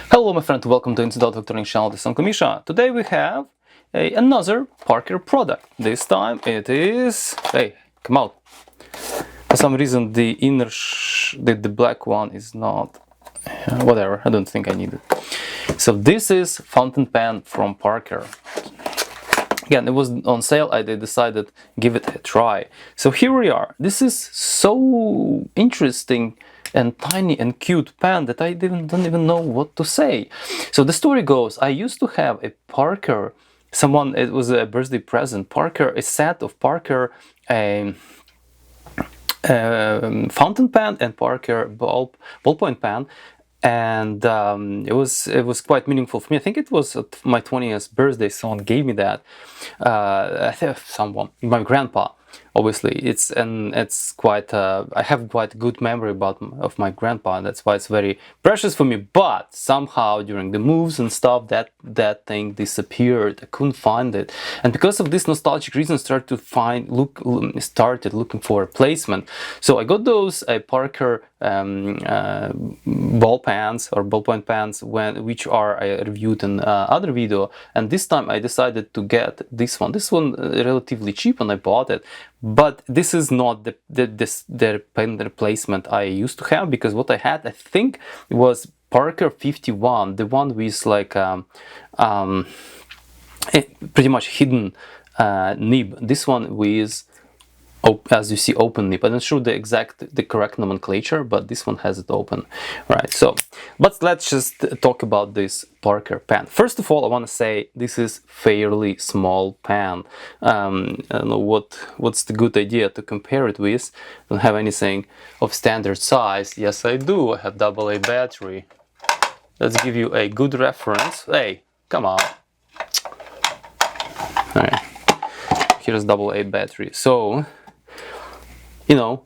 Hello my friend, welcome to Jotter channel. This is Uncle Misha. Today we have another Parker product. This time it is... Hey, come out. For some reason the inner... the black one is not... whatever, I don't think I need it. So this is fountain pen from Parker. Again, it was on sale, I decided give it a try. So here we are. This is so interesting and tiny and cute pen that I don't even know what to say. So the story goes, I used to have a Parker, it was a birthday present, Parker, a set of Parker fountain pen and Parker ballpoint pen. And it was quite meaningful for me. I think it was at my 20th birthday. Someone gave me that. I think my grandpa. Obviously, it's quite. I have quite good memory of my grandpa, and that's why it's very precious for me. But somehow during the moves and stuff, that thing disappeared. I couldn't find it, and because of this nostalgic reason, started looking for a replacement. So I got those Parker ball pens or ballpoint pens which are I reviewed in other video, and this time I decided to get this one relatively cheap, and I bought it. But this is not the pen replacement I used to have, because what I had, I think, was Parker 51, the one with like pretty much hidden nib. This one with, as you see, open nib. I'm not sure the correct nomenclature, but this one has it open, right? So, but let's just talk about this Parker pen. First of all, I want to say this is fairly small pen. I don't know what's the good idea to compare it with. I don't have anything of standard size. Yes, I do. I have AA battery. Let's give you a good reference. Hey, come on. All right. Here's AA battery. So, you know,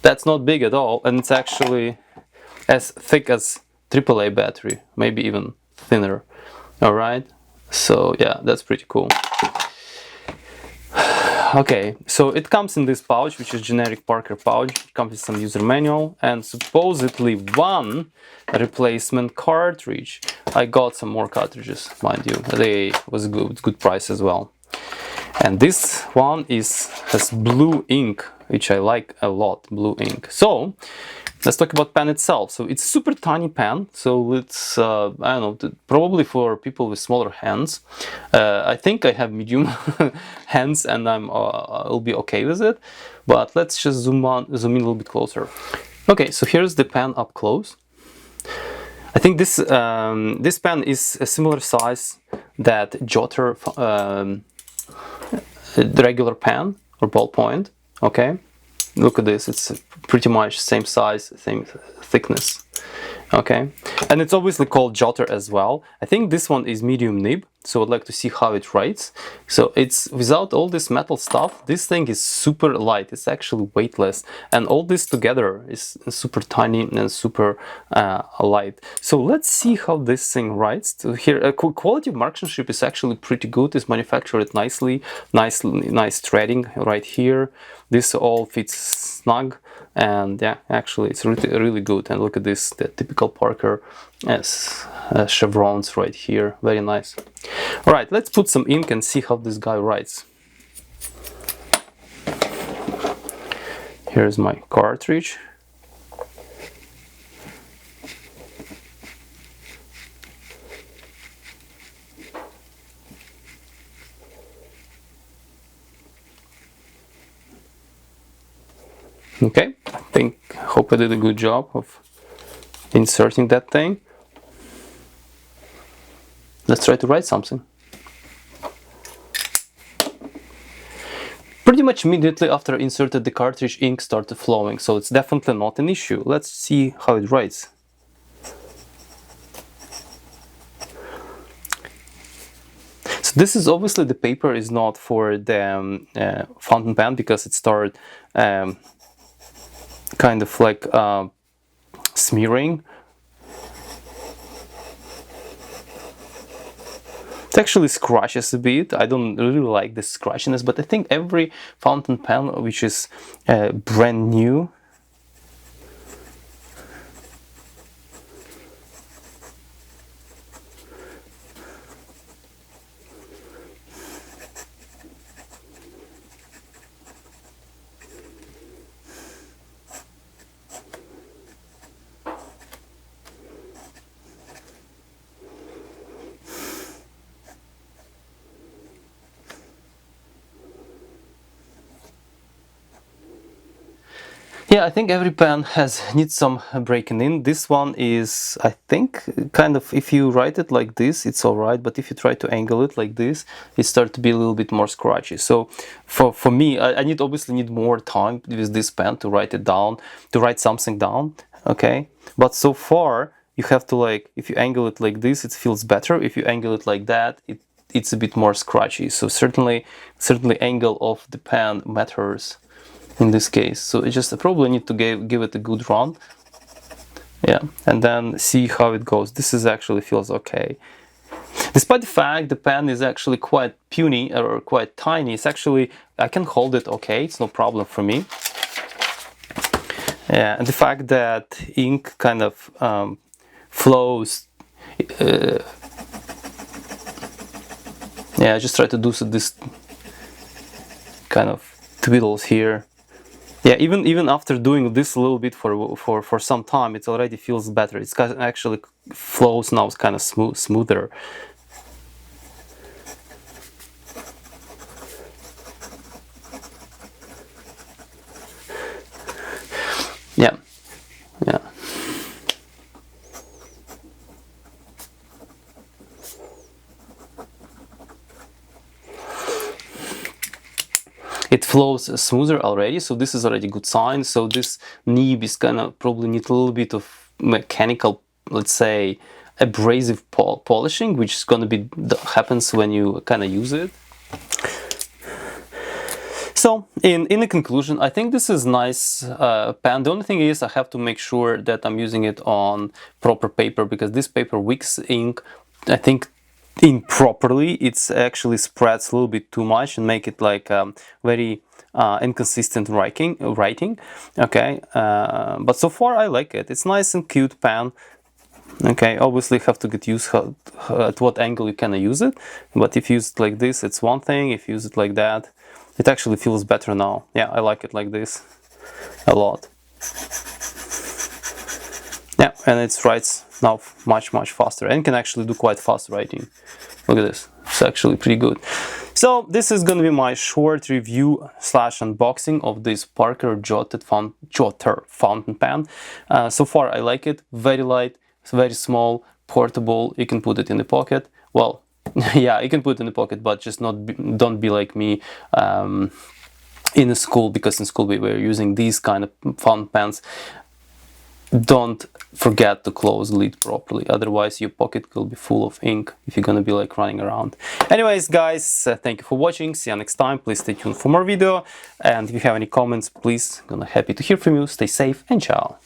that's not big at all, and it's actually as thick as AAA battery, maybe even thinner. All right, so yeah, that's pretty cool. Okay, so it comes in this pouch, which is generic Parker pouch. It comes with some user manual and supposedly one replacement cartridge. I got some more cartridges, mind you. They was good price as well. And this one has blue ink, which I like a lot, blue ink. So let's talk about pen itself. So it's super tiny pen. So it's, I don't know, probably for people with smaller hands. I think I have medium hands, and I'll be okay with it. But let's just zoom in a little bit closer. Okay, so here's the pen up close. I think this pen is a similar size that Jotter the regular pen or ballpoint. Okay, look at this, it's pretty much same size, same thickness. Okay, and it's obviously called Jotter as well. I think this one is medium nib, so I'd like to see how it writes. So it's without all this metal stuff, this thing is super light, it's actually weightless, and all this together is super tiny and super light. So let's see how this thing writes. So here, quality of marksmanship is actually pretty good. It's manufactured nicely, nice threading right here. This all fits snug, and yeah, actually it's really good. And look at this, the typical Parker chevrons right here, very nice. All right, let's put some ink and see how this guy writes. Here's my cartridge. Okay, hope I did a good job of inserting that thing. Let's try to write something. Pretty much immediately after I inserted the cartridge, ink started flowing, so it's definitely not an issue. Let's see how it writes. So this is obviously, the paper is not for the fountain pen, because it started kind of like smearing. It actually scratches a bit. I don't really like the scratchiness, but I think every fountain pen which is brand new Yeah, I think every pen needs some breaking in. This one is, I think, kind of, if you write it like this, it's all right. But if you try to angle it like this, it starts to be a little bit more scratchy. So for me, I obviously need more time with this pen to write it down, to write something down. Okay, but so far you have to, like, if you angle it like this, it feels better. If you angle it like that, it's a bit more scratchy. So certainly angle of the pen matters in this case. So I just probably need to give it a good run, yeah, and then see how it goes. This is actually feels okay, despite the fact the pen is actually quite puny or quite tiny. It's actually, I can hold it okay, it's no problem for me. Yeah, and the fact that ink kind of flows, yeah, I just try to do this kind of twiddles here. Yeah, even after doing this a little bit for some time, it already feels better. It's actually flows now, it's kind of smoother. Yeah, yeah. It flows smoother already, so this is already a good sign. So this nib is kind of probably need a little bit of mechanical, let's say, abrasive polishing, which is going to be happens when you kind of use it. So in the conclusion, I think this is nice pen. The only thing is I have to make sure that I'm using it on proper paper, because this paper wicks ink, I think, improperly. It's actually spreads a little bit too much and make it like very inconsistent writing. Okay, but so far I like it. It's nice and cute pen. Okay, obviously you have to get used at what angle you can use it, but if you use it like this, it's one thing. If you use it like that, it actually feels better now. Yeah, I like it like this a lot. Yeah, and it writes now much faster and can actually do quite fast writing. Look at this, it's actually pretty good. So this is going to be my short review / unboxing of this Parker Jotter fountain pen. So far I like it. Very light, it's very small, portable. You can put it in the pocket. Well, yeah, you can put it in the pocket, but just don't be like me in a school, because in school we were using these kind of fountain pens. Don't forget to close the lid properly, otherwise your pocket will be full of ink if you're gonna be like running around. Anyways guys, thank you for watching. See you next time. Please stay tuned for more video, and if you have any comments, please, gonna happy to hear from you. Stay safe and ciao.